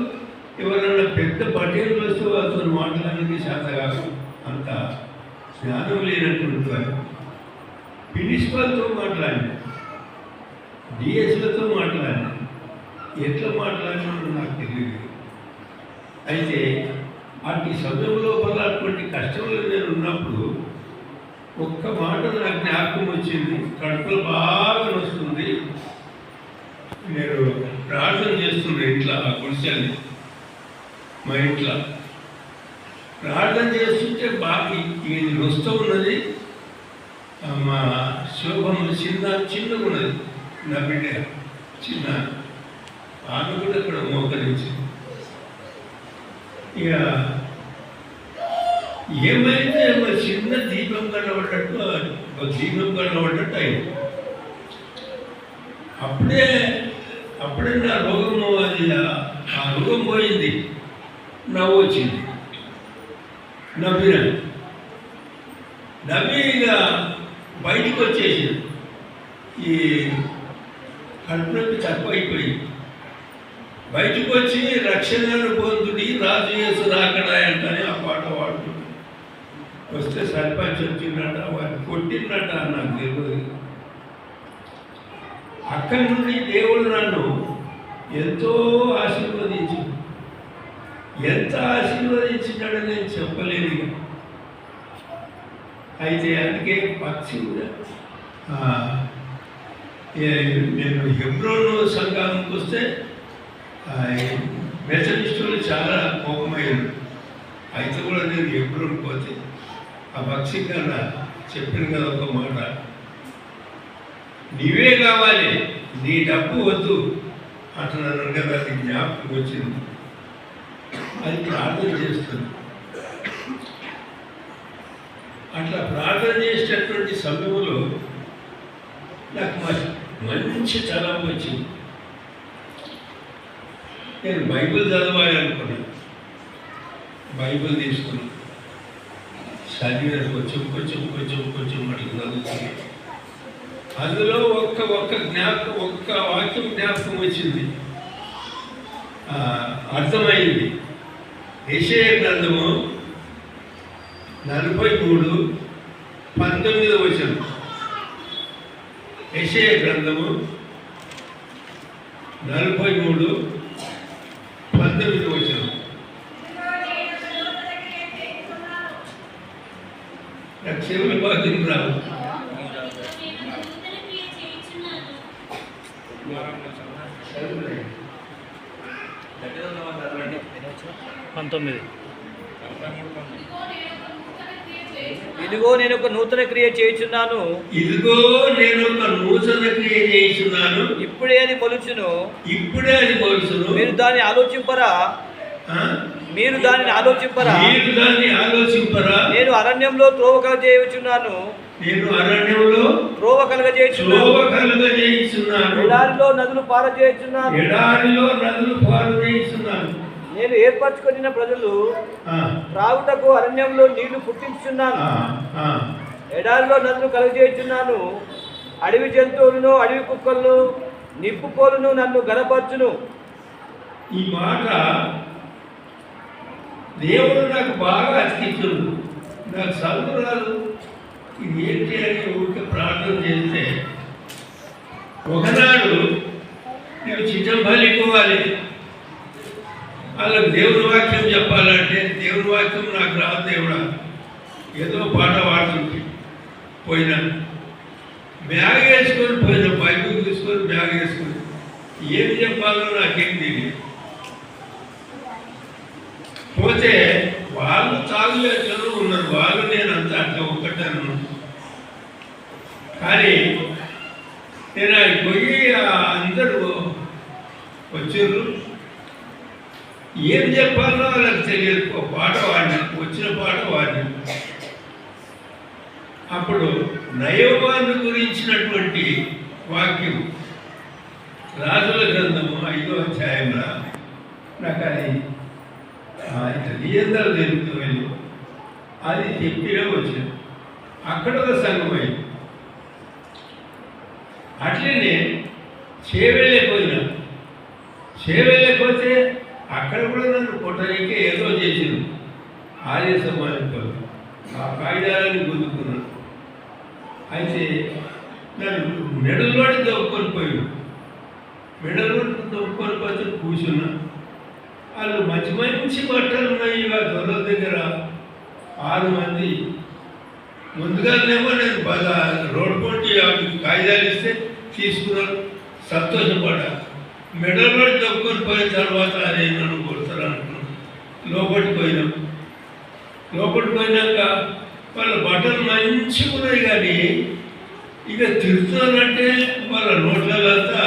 ఎవరన్నా పెద్ద పటేలు వస్తే వాళ్ళతో మాట్లాడడానికి శాత కాదు, అంత జ్ఞానం లేనటువంటి వారు. ప్రిన్సిపాల్తో మాట్లాడి, డిఎస్లతో మాట్లాడి, ఎట్లా మాట్లాడినా నాకు తెలియదు. అయితే అటు సమయం లోపల అటువంటి కష్టంలో నేను ఉన్నప్పుడు ఒక్క మాట నాకు జ్ఞాపకం వచ్చింది. కడుపులో బాగా వస్తుంది. నేను ప్రార్థన చేస్తున్నా ఇంట్లో, ఆ గుడిసెల్ని మా ఇంట్లో ప్రార్థన చేస్తుంటే బాగా ఇది వస్తూ ఉన్నది. మా శోభము చిన్నగా ఉన్నది. నా బిడ్డ చిన్న ఆమె కూడా ఇక్కడ మోకరించింది. ఇక ఏమైతే చిన్న దీపం కనబడ్డట్టు, దీపం కనబడ్డట్టు అయింది. అప్పుడే నా రోగము అది ఆ రోగం పోయింది. నవ్వు వచ్చింది. నవ్వి ఇక బయటికి వచ్చేసింది. ఈ కడుపు నొప్పి తక్కువ అయిపోయింది. బయటకు వచ్చి రక్షణను పొందుడి రాజు యేసు రాకడా అంటని ఆ పాట పాడుతుంది. వస్తే సర్పంచ్ వచ్చిందట, వాడిని కొట్టిందట, నాకు తెలియదు. అక్కడి నుండి దేవుడు నన్ను ఎంతో ఆశీర్వదించి, ఎంత ఆశీర్వదించినాడో నేను చెప్పలేను. అయితే అందుకే పక్షి కూడా నేను హెబ్రోను సంఘానికి వస్తే మెథడిస్టులు చాలా కోపమయ్యారు. అయితే కూడా నేను హెబ్రోన్కి పోతే ఆ పక్షి కన్నా చెప్పిన కదా ఒక మాట, నీవే కావాలి, నీ డబ్బు వద్దు అంటున్నాను కదా, అది జ్ఞాపకం వచ్చింది. అది ప్రార్థన చేస్తుంది. అట్లా ప్రార్థన చేసేటటువంటి సమయంలో నాకు మంచి తలం వచ్చింది. నేను బైబిల్ చదవాలి అనుకున్నాను. బైబిల్ తీసుకున్నాను, చదివిన కొంచెం కొంచెం కొంచెం కొంచెం అట్లా చదువుతుంది. అందులో ఒక్క వాక్యం జ్ఞాపకం వచ్చింది, అర్థమైంది. యెషయా గ్రంథము 43:19. యెషయా గ్రంథము 43:19. నాకు చెవులు బాగా రావు.
19. ఇదిగో నేను ఒక నూతన క్రియ చేయుచున్నాను, ఇప్పుడే అది మొలుచును, మీరు దాన్ని ఆలోచింపరా, నేను అరణ్యంలో త్రోవ కలగజేయుచున్నాను, ఎడారిలో నదులు పారజేయుచున్నాను. నేను ఏర్పరచుకొనిన ప్రజలు త్రాగుటకు అరణ్యంలో నీళ్లు పుట్టించుచున్నాను, ఎడారిలో నదులు కలుగజేయుచున్నాను. అడవి జంతువులను, అడవి కుక్కలను, నిప్పుకోలను నన్ను గనపరచును.
ఈ మాట దేవుడు నాకు బాగా అతికించుడు. నాకు చదువు రాదు, ఇది ఏంటి అని ఊరికి ప్రార్థన చేస్తే, ఒకనాడు నేను చిట్టంపల్లికోవాలి, వాళ్ళకి దేవుని వాక్యం చెప్పాలంటే దేవుని వాక్యం నాకు రాదు. దేవుడా ఏదో పాట పాడుతుంది. పోయినా బ్యాగ్ వేసుకొని పోయినా, బైబిల్ తీసుకొని బ్యాగ్ వేసుకొని ఏం చెప్పాలో నాకేం తెలియదు. పోతే వాళ్ళు తాగులేట్లలో ఉన్నారు, వాళ్ళు నేను అంత అట్లా ఒక్కటాను. కానీ నేను ఆయన పోయి అందరూ వచ్చారు, ఏం చెప్పాలో వాళ్ళకి తెలియదు. ఒక పాట వాడిని, వచ్చిన పాట వాడిని. అప్పుడు నయోబాను గురించినటువంటి వాక్యం రాజుల గ్రంథము 5వ అధ్యాయంలో నాకు అది నియంత్రణ జరుగుతుంది. అది చెప్పినా వచ్చింది. అక్కడ ఒక సంఘం అయింది. అట్లనే చేవెళ్ళకపోతే అక్కడ కూడా నన్ను కొట్టడానికి ఏదో చేసింది. ఆర్య సమాజం ఆ కాగితాలని గుద్దుకున్నాను. అయితే నన్ను మెడల్లోని దొక్కుకొని పోయాడు. మెడల్లోని దొక్కుకొని పోతే కూర్చున్నా. వాళ్ళు మంచి మంచి బట్టలు ఉన్నాయి. ఆ దొరల దగ్గర 6 మంది. ముందుగానేమో నేను బాగా రోడ్ కొట్టి కాగితాలు ఇస్తే తీసుకున్నాను, సంతోషపడ్డా. మెడల్ పడి దొక్కుని పోయిన తర్వాత అదే నన్ను కొడతారు అనుకున్నాను. లోపలికి పోయినాక వాళ్ళ బట్టలు మంచిగా ఉన్నాయి, కానీ ఇక తిరుగుతున్నారంటే వాళ్ళ నోట్లంతా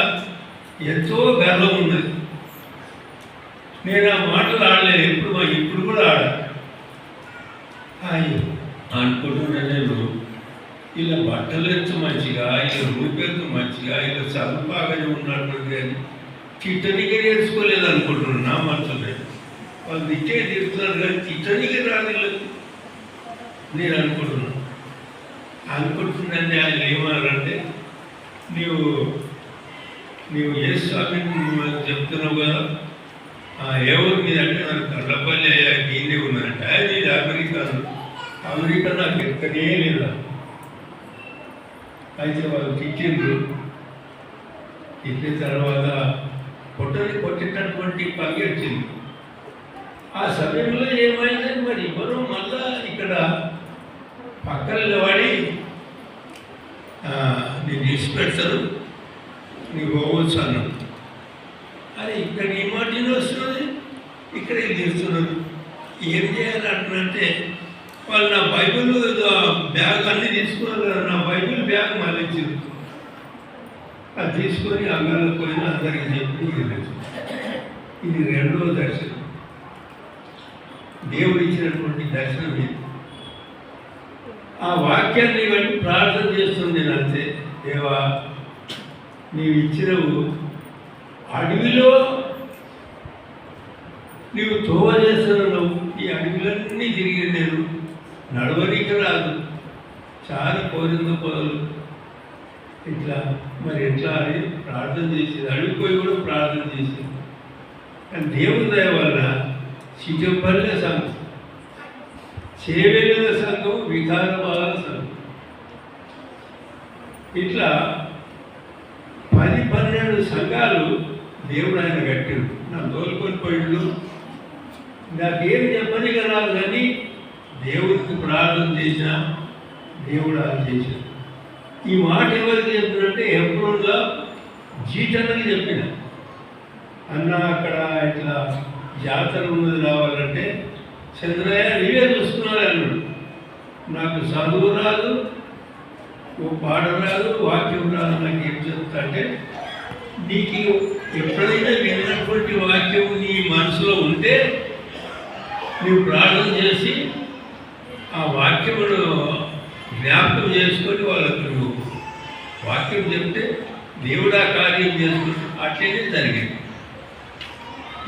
ఎంతో గర్వం ఉన్నది. నేను ఆ మాటలు ఆడలేదు, ఇప్పుడు కూడా అనుకుంటున్నా. నేను ఇలా బట్టలు ఎంత మంచిగా, ఇలా రూపెంత మంచిగా, ఇలా చదువు బాగానే ఉన్నట్టుంది అని తిట్టనికే నేర్చుకోలేదు అనుకుంటున్నాను. నా మనసులో వాళ్ళు తిట్టే తిరుగుతున్నారు, కానీ తిట్టనికే రాలేదు నేను అనుకుంటున్నాను. ఆయన ఏమన్నారంటే, నీవు ఏ స్వామిని చెప్తున్నావు కదా, ఎవరు మీద అంటే నాకు కళ్ళపల్లి గీనే ఉన్నారంట. నేను అమెరికా నాకు ఎక్కడే లేదా. అయితే వాళ్ళు తిట్టిండ్రు. తిట్టిన తర్వాత కొట్టేటటువంటి పని వచ్చింది. ఆ సమయంలో ఏమైందని మరి ఎవరు మళ్ళా ఇక్కడ పక్కన వాడి నేను తీసి పెడతారు, నీకు పోవచ్చు అన్నాడు. అది ఇక్కడ ఈ మాట వస్తున్నది, ఇక్కడ తీరుతున్నారు. ఏం చేయాలంటే వాళ్ళు నా బైబిల్ బ్యాగ్ అన్నీ తీసుకున్నారు కదా, నా బైబిల్ బ్యాగ్ మళ్ళీ ఇచ్చింది. అది తీసుకొని అంగళ్ళకి పోయినా అందరికీ చెప్పి ఇది రెండవ దర్శనం. దేవుడు ఇచ్చినటువంటి దర్శనం ఇది. ఆ వాక్యాన్ని బట్టి ప్రార్థన చేస్తుంది నేను అంతే. దేవా, నీవు ఇచ్చినవు అడవిలో నీవు తోవ చేస్తున్నావు. ఈ అడవిలన్నీ తిరిగి నేను నడవనికి రాదు, చాలా కోరిందో పొదలు ఇట్లా మరి ఎట్లా అని ప్రార్థన చేసేది. అడిగిపోయి కూడా ప్రార్థన చేసేది. కానీ దేవుని దయ వల్ల చిజంపల్లె సంఘం, చేవెళ్ళిన సంఘం, వికారబాల సంఘం, ఇట్లా 10-12 సంఘాలు దేవుడు ఆయన కట్టాడు. నా తోలుకొని పోయిండు. నాకేం చెప్పని రాదు, కానీ దేవుడికి ప్రార్థన చేసినా దేవుడు అది చేశాడు. ఈ మాట ఎవరికి చెప్పినంటే ఎప్పుడులా జీటన్నకి చెప్పిన. అన్న అక్కడ ఇట్లా జాతర ఉన్నది రావాలంటే చంద్రయ్య నీవే చూసుకున్నారు అన్నాడు. నాకు చదువు రాదు, ఓ పాట రాదు, వాక్యం రాదు, నాకు ఏం చెప్తా అంటే నీకు ఎప్పుడైనా విన్నటువంటి వాక్యం నీ మనసులో ఉంటే నువ్వు ప్రార్థన చేసి ఆ వాక్యమును జ్ఞాపకం చేసుకొని వాళ్ళకు నువ్వు వాక్యం చెప్తే దేవుడు ఆ కార్యం చేసుకుంటూ అట్లనే జరిగింది.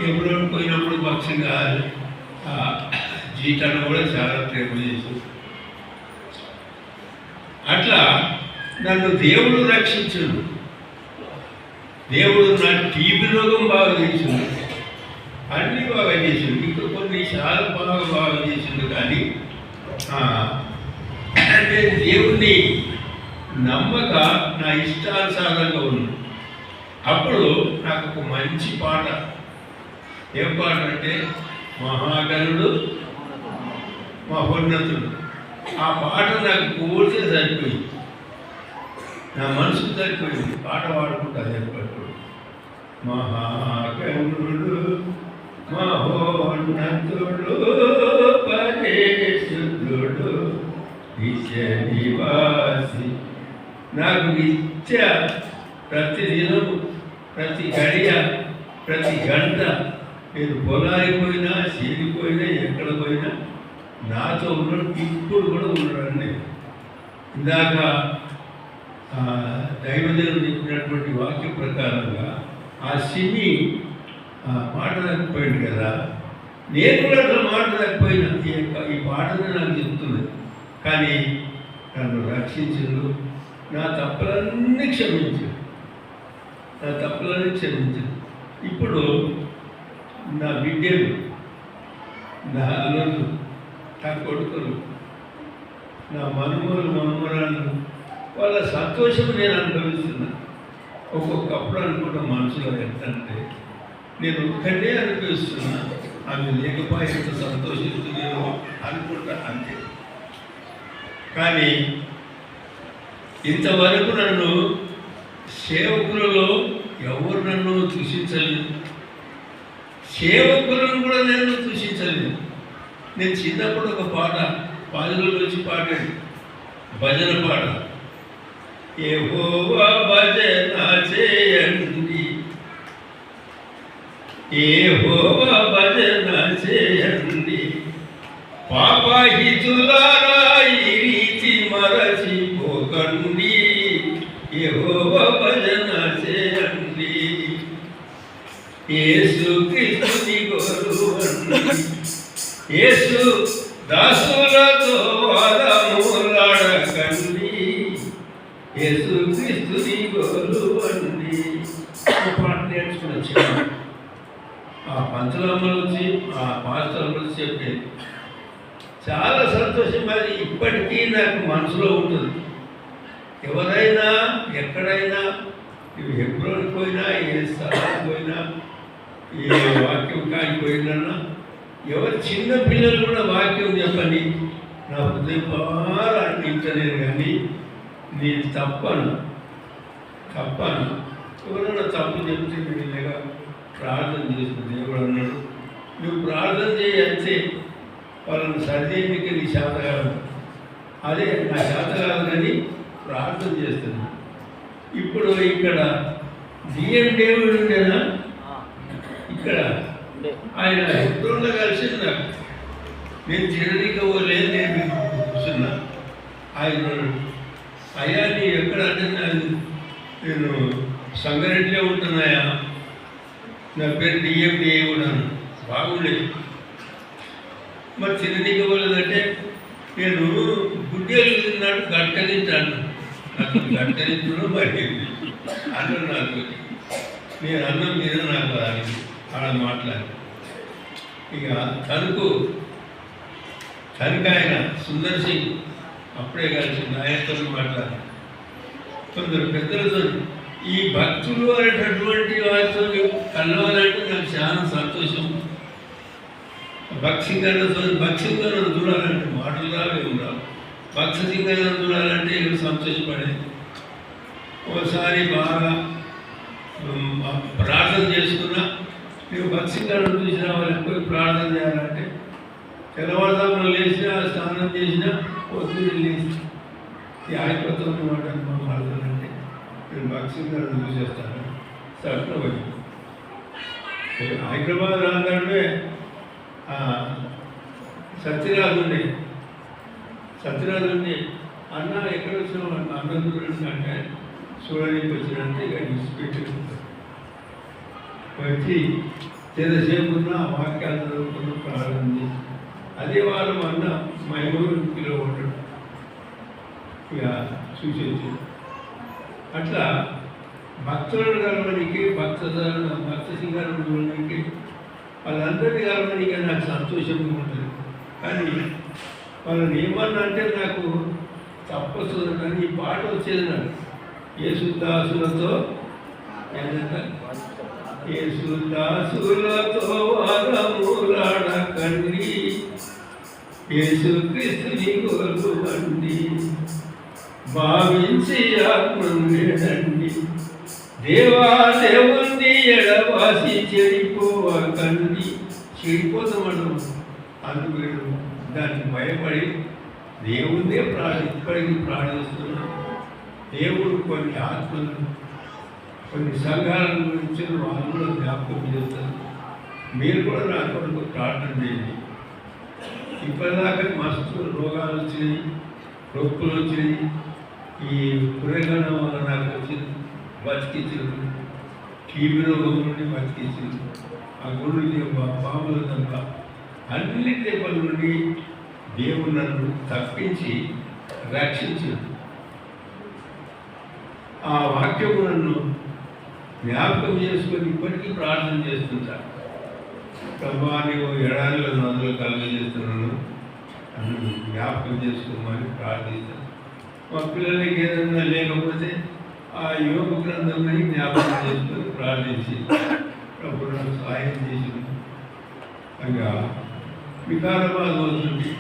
ఎప్పుడో పోయినప్పుడు పక్షంగా జీటన్న కూడా చాలా ప్రేమ చేసి అట్లా నన్ను దేవుడు రక్షించుడు. దేవుడు నా టీబీ రోగం బాగా చేసిండు, అన్నీ బాగా చేసిండు, ఇంకా కొన్ని చాలా బాగా చేసిండు. కానీ నేను దేవుణ్ణి నమ్మక నా ఇష్టానుసారంగా ఉన్నాను. అప్పుడు నాకు ఒక మంచి పాట, ఏం పాట అంటే మహాగణుడు మహోన్నతుడు. ఆ పాట నాకు పూర్తిగా సరిపోయింది, నా మనసుకు సరిపోయింది. పాట పాడుకుంటా ఎప్పటికప్పుడు. మహాగణుడు మహోన్నతుడు పరిశుద్ధుడు నివాసి, నాకు నిత్య ప్రతిదినం, ప్రతి గడియ, ప్రతి గంట నేను పొలానికి పోయినా, చేరిపోయినా, ఎక్కడ పోయినా నాతో ఉన్నాడు. ఇప్పుడు కూడా ఉన్నాడండి. ఇందాక దైవజనుడు చెప్పినటువంటి వాక్య ప్రకారంగా ఆ సిని మాట్లాడకపోయాడు కదా, నేను కూడా అట్లా మాట్లాడకపోయినా ఈ పాటను నాకు చెప్తున్నది. కానీ నన్ను రక్షించడు, నా తప్పులన్నీ క్షమించాడు, నా తప్పులన్నీ క్షమించాడు. ఇప్పుడు నా బిడ్డలు, నా అల్లుళ్ళు, నా కొడుకులు, నా మనుమరాళ్ళు, వాళ్ళ సంతోషం నేను అనుభవిస్తున్నా. ఒక్కొక్కప్పుడు అనుకుంటా మనసులో ఎంతంటే నేను ఒక్కటే అనుభవిస్తున్నా, ఆమె లేకపోయి ఎంత సంతోషిస్తున్నానో అనుకుంటా అంతే. కానీ ఇంతవరకు నన్ను సేవకులలో ఎవరు నన్ను దూషించలేదు, సేవకులను కూడా నేను దూషించలేదు. నేను చిన్నప్పుడు ఒక పాట పాదులలో వచ్చి పాడాడు, భజన పాట. యెహోవా భజన చేయండి, యెహోవా భజన చేయండి, పాపహితులారా ఈ రీతి మరచిపోకండి, యెహోవా భజన చేయండి, యేసు క్రీస్తుని కొలువండి, యేసు దాసులతో వాదములాడకండి, యేసు క్రీస్తుని కొలువండి. పాట నేర్చుకుని వచ్చాను. ఆ పంచలమ్మలు వచ్చి, ఆ పాస్టర్లు వచ్చి చెప్పేది చాలా సంతోషం. అది ఇప్పటికీ నాకు మనసులో ఉంటుంది. ఎవరైనా ఎక్కడైనా హెబ్రోన్కి పోయినా, ఏ స్థలానికి పోయినా, ఏ వాక్యం కాడికి పోయినా, ఎవరు చిన్న పిల్లలు కూడా వాక్యం చెప్పని నా హృదయం బాగా అనిపించలేదు. కానీ నేను తప్పను. ఎవరైనా తప్పు చెప్తే వీళ్ళగా ప్రార్థన చేసిన దేవుడు అన్నాడు, నువ్వు ప్రార్థన చేయి అంతే, వాళ్ళని సరిచేయడానికి నీ శాత కాదు, అదే నా శాత కాదు కానీ ప్రార్థన చేస్తున్నాను. ఇప్పుడు ఇక్కడ డిఎం డేవిడ్ ఉండేనా ఇక్కడ, ఆయన ఎప్పుడున్న కలిసింది నాకు, నేను చిరనీకి పోలేదు, నేను కూర్చున్నా. ఆయన అయ్యా నీ ఎక్కడ అంటే నేను సంగారెడ్డిలో ఉంటున్నాయా, నా పేరు డిఎం డేవిడ్ అని. బాగుండేది. మరి చిరనీకి పోలేదంటే నేను గుడ్డేలు తిన్నాడు గట్ట తింటాను, నాకు గట్ట తింటున్నా మరి అన్నం నాకు, నేను అన్నం మీద నాకు అది ఆడ మాట్లాడి. ఇక తణుకు ఆయన సుందర్ సింగ్ అప్పుడే కలిసింది, ఆయనతో మాట్లాడి కొందరు పెద్దలతో. ఈ భక్తులు అనేటటువంటి వారితో కలవాలంటే నాకు చాలా సంతోషం. భక్సింగాన్ని చూడాలంటే మాటలు రావే ఉండాలి, భక్సింగాన్ని చూడాలంటే సంతోషపడేది. ఒకసారి బాగా ప్రార్థన చేసుకున్నా, నువ్వు భక్సింగాన్ని చూసినా వాళ్ళకి పోయి ప్రార్థన చేయాలంటే తెల్లవారుజామున లేచినా స్నానం చేసినా పొద్దున్న లేచి ఈ ఆడిపోతున్న మాట మాట్లాడాలంటే నేను భక్సింగాన్ని చూసేస్తాను. సట్లో పోయి హైదరాబాద్ రాగానే సత్యరాజు ఉండే అన్న ఎక్కడ వచ్చినావు అన్నం చూడండి అంటే చూడడానికి వచ్చినంటే ఇక విడిచిపెట్టుకుంటారు. వచ్చి ఎంతసేపు ఉన్న వాక్యాలు చదువుకున్న ప్రారంభించి అదే వాళ్ళు అన్న మా ఎవరు ఇంటిలో ఉంటాడు ఇక చూసేసి అట్లా భక్తులను కలవడానికి భక్త సింగారం చూడడానికి వాళ్ళందరినీ కలవడానికి నాకు సంతోషంగా ఉంటుంది. కానీ వాళ్ళని ఏమన్నా అంటే నాకు తప్పొస్తుంది. కానీ ఈ పాట వచ్చేది నాకు యేసుదాసులతో యేసుదాసులతో వాదములాడకండి, యేసుక్రీస్తుని కొలువండి, భావించి ఆత్మను వేడండి, దేవుని ఎడవాసి చెడిపోవకండి. చెడిపోతామడం అందుకు దానికి భయపడి దేవుడే ఇప్పటికీ ప్రార్థిస్తున్నాం. దేవుడు కొన్ని ఆత్మలు కొన్ని సంఘాల గురించి వాళ్ళు జ్ఞాపకం చేస్తారు. మీరు కూడా నా కొరకు ప్రార్థన చేయండి. ఇప్పటిదాకా మస్తు రోగాలు వచ్చినాయి, నొప్పులు వచ్చినాయి. ఈ పురగణం వల్ల నాకు వచ్చింది, బతికించారు. టీవీ రోగం నుండి బతికించారు. ఆ గుళ్ళు దెబ్బ, పాముల దెబ్బ, అన్ని దెబ్బల నుండి దేవుడు నన్ను తప్పించి రక్షించాడు. ఆ వాక్యము నన్ను జ్ఞాపకం చేసుకొని ఇప్పటికీ ప్రార్థన చేస్తుంటా. ప్రభా నీవు ఎడారిలో నదులు కలుగజేస్తున్నాను, నన్ను జ్ఞాపకం చేసుకోమని ప్రార్థిస్తాను. మా పిల్లలకి ఏదైనా లేకపోతే ఆ యోగ గ్రంథంలో జ్ఞాపకం చేసుకొని ప్రార్థించి ప్రభు నాకు సహాయం చేసింది. ఇంకా వికారాబాద్ వస్తుంది.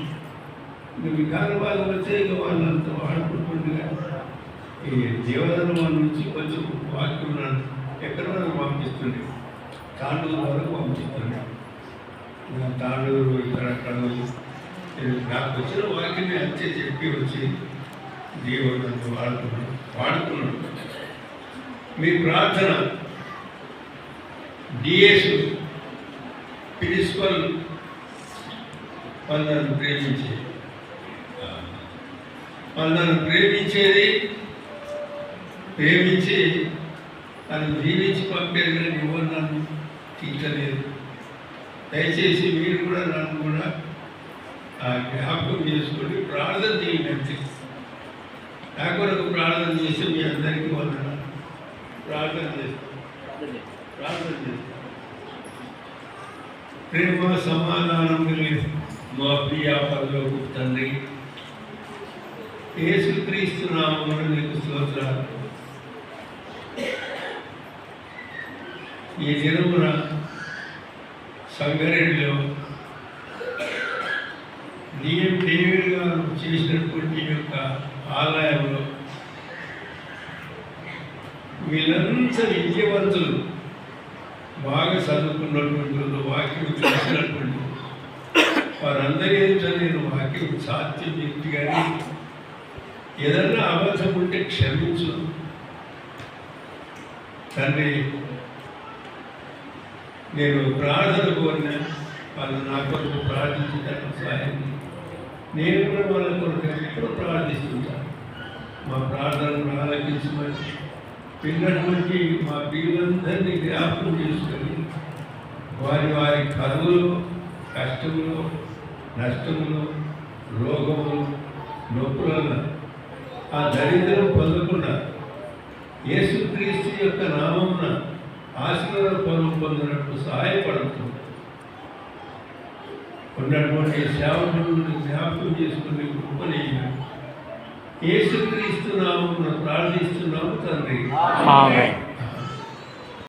ఇంకా వికారాబాద్ వచ్చే ఇక వాళ్ళంతా వాడుకుంటుండగా ఈ దేవదనం నుంచి కొంచెం వాక్యం ఎక్కడ వరకు పంపిస్తుండే, తాండూరు వరకు పంపిస్తుండే. తాండూరు ఇక్కడ నాకు వచ్చిన వాక్యమే అంతే చెప్పి వచ్చి దేవుడు నన్ను వాడుకున్నాడు. మీ ప్రార్థన డిఎస్ ప్రిన్సిపల్ వాళ్ళను ప్రేమించి నన్ను జీవించి పంపేది, కానీ ఎవరు నన్ను తీర్చలేదు. దయచేసి మీరు కూడా నన్ను కూడా జ్ఞాపకం చేసుకొని ప్రార్థన చేయండి. నా కొరకు ప్రార్థన చేసి మీ అందరికీ వందనాలు. ప్రార్థన చేస్తాను. ప్రేమ సమాధానం మా ప్రియ పరలోక తండ్రి, యేసుక్రీస్తు నామమున నీకు స్తోత్రాలు. ఈ దినమున సంగారెడ్డిలో డిఎం డేవిడ్ గారు చేసినటువంటి యొక్క ఆలయంలో వీళ్ళంతా విద్యావంతులు, బాగా చదువుకున్నటువంటి వాక్యం తెలిసినటువంటి వారందరి ఎదుట నేను వాక్యం సాధ్యం చెప్తి కానీ ఏదన్నా అబద్ధం ఉంటే క్షమించు తండ్రి. నేను ప్రార్థన కోరిన వాళ్ళు నా కొరకు ప్రార్థించడానికి సహాయం. నేను కూడా వాళ్ళ కొరకు ఎప్పుడు ప్రార్థిస్తుంటాను. మా ప్రార్థనను ఆలకించమని పిల్లటువంటి మా పిల్లలందరినీ జ్ఞాపకం చేసుకొని వారి వారి కరువులు, కష్టములు, నష్టములు, రోగములు, నొప్పులను ఆ దరిద్రం పొందకుండా యేసుక్రీస్తు యొక్క నామమున ఆశీర్వాద పొందినట్టు సహాయపడుతుంది. ఉన్నటువంటి సేవకులను జ్ఞాపకం చేసుకుని కృపణీయులు యేసుక్రీస్తు నామమున ప్రార్థిస్తున్నాము తండ్రి.
ఆమేన్.